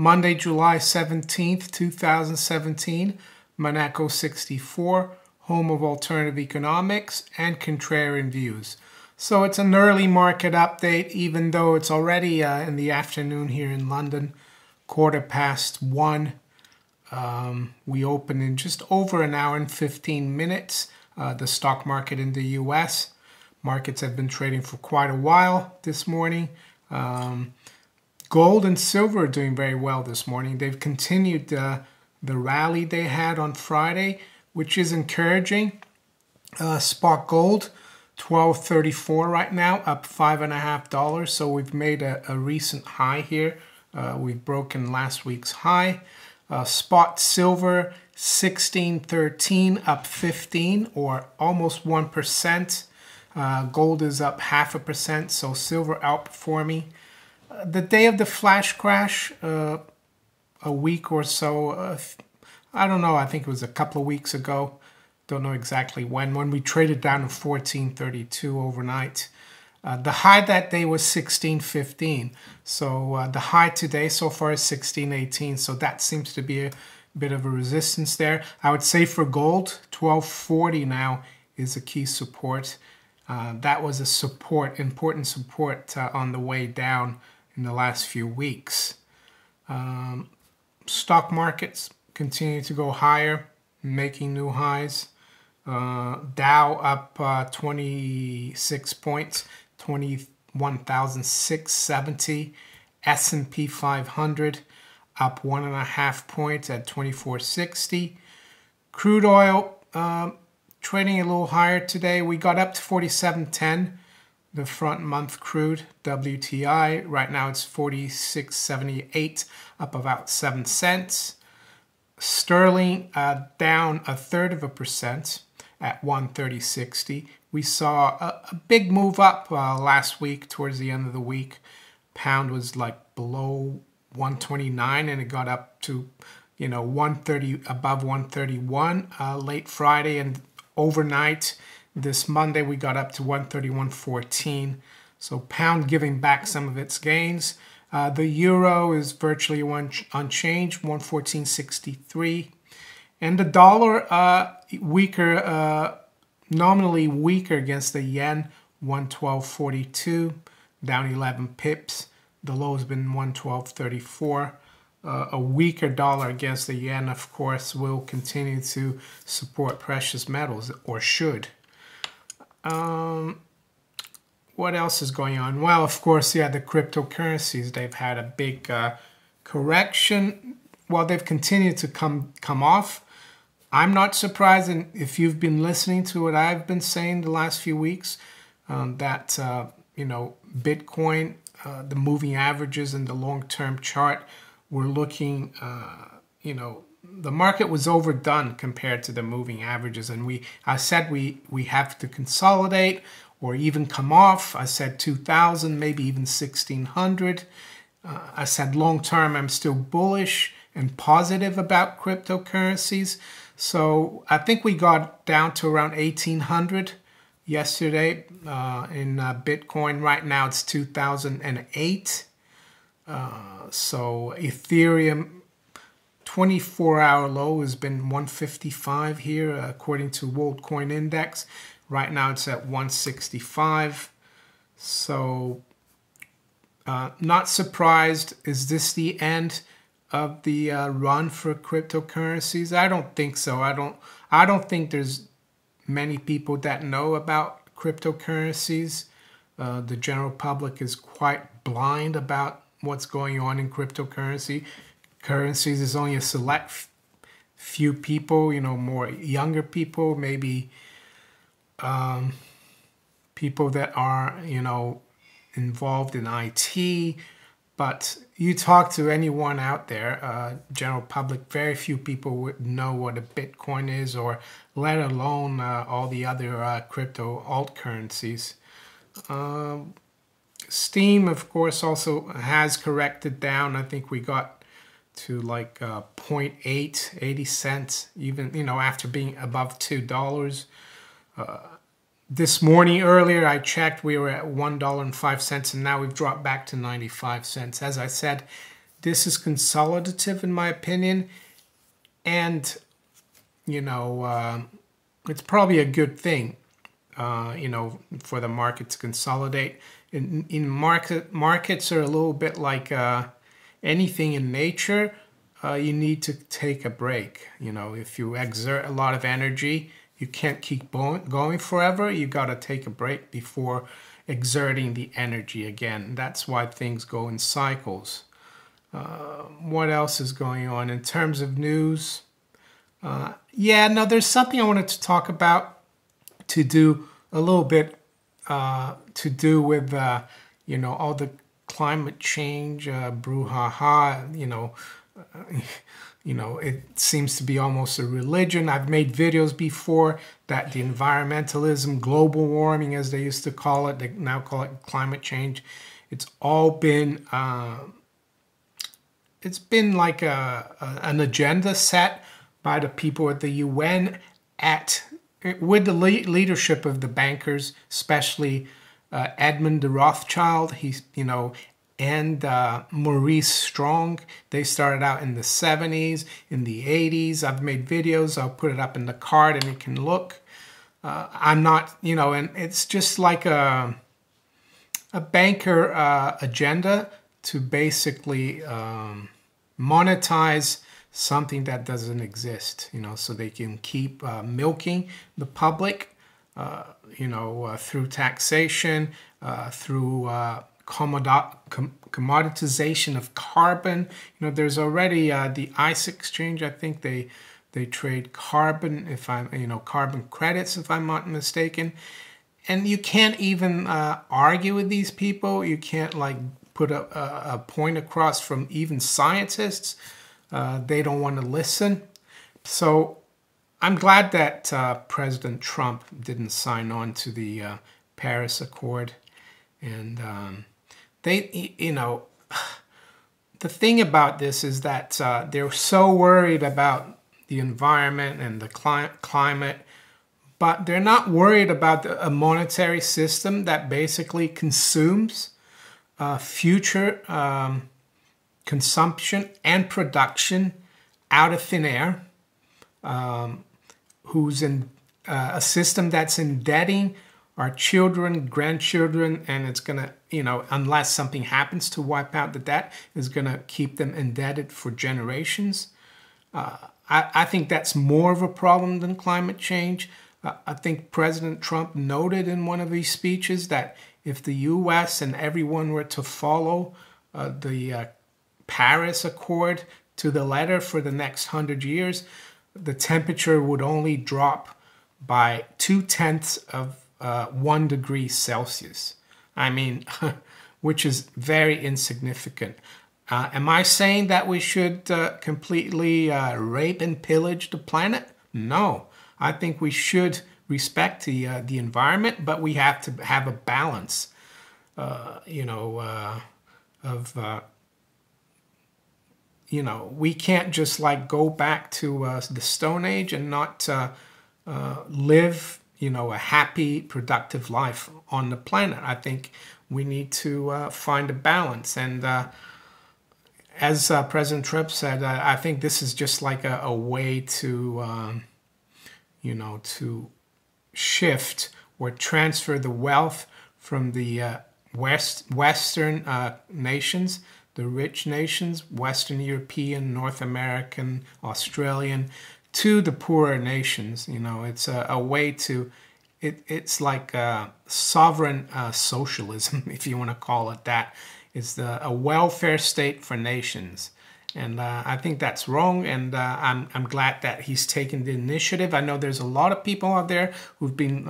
Monday, July 17th, 2017, Monaco 64, home of alternative economics and contrarian views. So it's an early market update, even though it's already in the afternoon here in London, 1:15. We opened in just over an hour and 15 minutes. The stock market in the US. Markets have been trading for quite a while this morning. Gold and silver are doing very well this morning. They've continued the rally they had on Friday, which is encouraging. Spot gold, $12.34 right now, up $5.50. So we've made a recent high here. We've broken last week's high. Spot silver, $16.13, up 15 or almost 1%. Gold is up 0.5%, so silver outperforming. The day of the flash crash, a week or so, I don't know, I think it was a couple of weeks ago. Don't know exactly when we traded down to 14.32 overnight. The high that day was 16.15. So the high today so far is 16.18. So that seems to be a bit of a resistance there. I would say for gold, 12.40 now is a key support. That was a support, important support on the way down in the last few weeks. Stock markets continue to go higher, making new highs. Dow up 26 points, 21,670. S&P 500 up 1.5 points at 2460. Crude oil trading a little higher today. We got up to 47.10, the front month crude WTI. Right now it's 46.78, up about 7 cents. Sterling down 1/3% at 130.60. We saw a big move up last week towards the end of the week. Pound was like below 129 and it got up to 130, above 131 late Friday, and overnight this Monday we got up to 131.14. So pound giving back some of its gains. The euro is virtually unchanged, 114.63. And the dollar weaker, nominally weaker against the yen, 112.42, down 11 pips. The low has been 112.34. A weaker dollar against the yen, of course, will continue to support precious metals, or should. What else is going on? Well, of course, yeah, the cryptocurrencies, they've had a big correction. Well, they've continued to come off. I'm not surprised, and if you've been listening to what I've been saying the last few weeks, that, Bitcoin, the moving averages and the long-term chart were looking, the market was overdone compared to the moving averages. And I said we have to consolidate or even come off. I said 2,000, maybe even 1,600. I said long-term, I'm still bullish and positive about cryptocurrencies. So I think we got down to around 1,800 yesterday in Bitcoin. Right now it's 2,008. So Ethereum 24-hour low has been 155 here according to World Coin Index. Right now it's at 165. So not surprised. Is this the end of the run for cryptocurrencies? I don't think so. I don't think there's many people that know about cryptocurrencies. The general public is quite blind about what's going on in cryptocurrency. Currencies is only a select few people, more younger people, maybe people that are, involved in IT. But you talk to anyone out there, general public, very few people would know what a Bitcoin is, or let alone all the other crypto alt currencies. Steam, of course, also has corrected down. I think we got to like 0.8, 80 cents, even, after being above $2. This morning, earlier, I checked, we were at $1.05, and now we've dropped back to 95 cents. As I said, this is consolidative in my opinion, and it's probably a good thing, for the market to consolidate. Markets are a little bit like anything in nature. You need to take a break. If you exert a lot of energy, you can't keep going forever. You got to take a break before exerting the energy again. That's why things go in cycles. What else is going on in terms of news? There's something I wanted to talk about to do a little bit to do with all the climate change brouhaha. It seems to be almost a religion. I've made videos before that the environmentalism, global warming, as they used to call it, they now call it climate change. It's all been it's been like an agenda set by the people at the UN with the leadership of the bankers, especially Edmund de Rothschild. And Maurice Strong. They started out in the 70s, in the 80s. I've made videos. I'll put it up in the card and you can look. I'm not, and it's just like a banker agenda to basically monetize something that doesn't exist, so they can keep milking the public, through taxation, through commoditization of carbon. There's already the ICE exchange. I think they trade carbon, carbon credits, if I'm not mistaken. And you can't even argue with these people. You can't put a point across from even scientists. They don't want to listen. So I'm glad that President Trump didn't sign on to the Paris Accord. And the thing about this is that they're so worried about the environment and the climate, but they're not worried about a monetary system that basically consumes future consumption and production out of thin air, who's in a system that's indebting our children, grandchildren, and it's going to, unless something happens to wipe out the debt, is going to keep them indebted for generations. I think that's more of a problem than climate change. I think President Trump noted in one of his speeches that if the U.S. and everyone were to follow the Paris Accord to the letter for the next 100 years, the temperature would only drop by 0.2 of 1 degree Celsius. I mean, which is very insignificant. Am I saying that we should completely rape and pillage the planet? No. I think we should respect the environment, but we have to have a balance, we can't just go back to the Stone Age and not live a happy, productive life on the planet. I think we need to find a balance. And as President Trump said, I think this is just like a way to, to shift or transfer the wealth from the Western nations, the rich nations, Western European, North American, Australian, to the poorer nations. It's a way to, it's like sovereign socialism, if you want to call it that. It's a welfare state for nations. And I think that's wrong, and I'm glad that he's taken the initiative. I know there's a lot of people out there who've been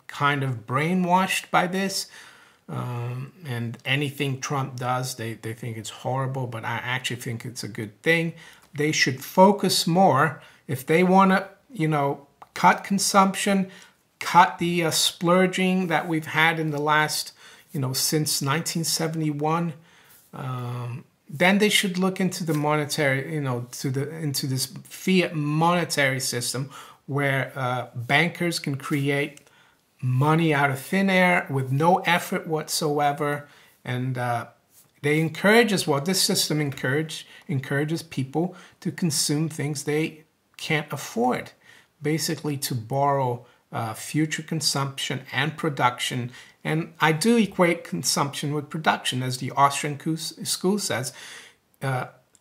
kind of brainwashed by this, and anything Trump does, they think it's horrible, but I actually think it's a good thing. They should focus more. If they want to, cut consumption, cut the splurging that we've had in the last, since 1971, then they should look into the monetary, into this fiat monetary system where bankers can create money out of thin air with no effort whatsoever, and they encourage as well. This system encourages people to consume things they can't afford, basically to borrow future consumption and production. And I do equate consumption with production. As the Austrian school says,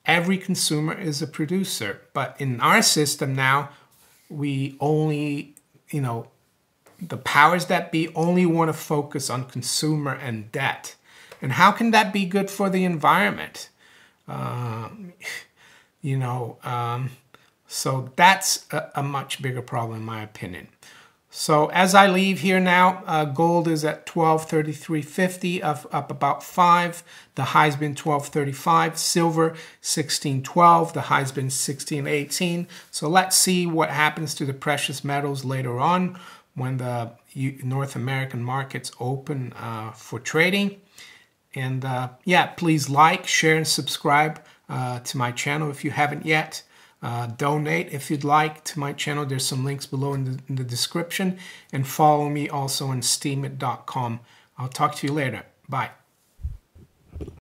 every consumer is a producer. But in our system now, we only, the powers that be only want to focus on consumer and debt. And how can that be good for the environment? So that's a much bigger problem in my opinion. So as I leave here now, gold is at 1233.50, up about 5. The high's been 1235. Silver 1612. The high's been 1618. So let's see what happens to the precious metals later on when the North American markets open for trading. And yeah, please like, share, and subscribe to my channel if you haven't yet. Donate if you'd like to my channel. There's some links below in the description. And follow me also on steemit.com. I'll talk to you later. Bye.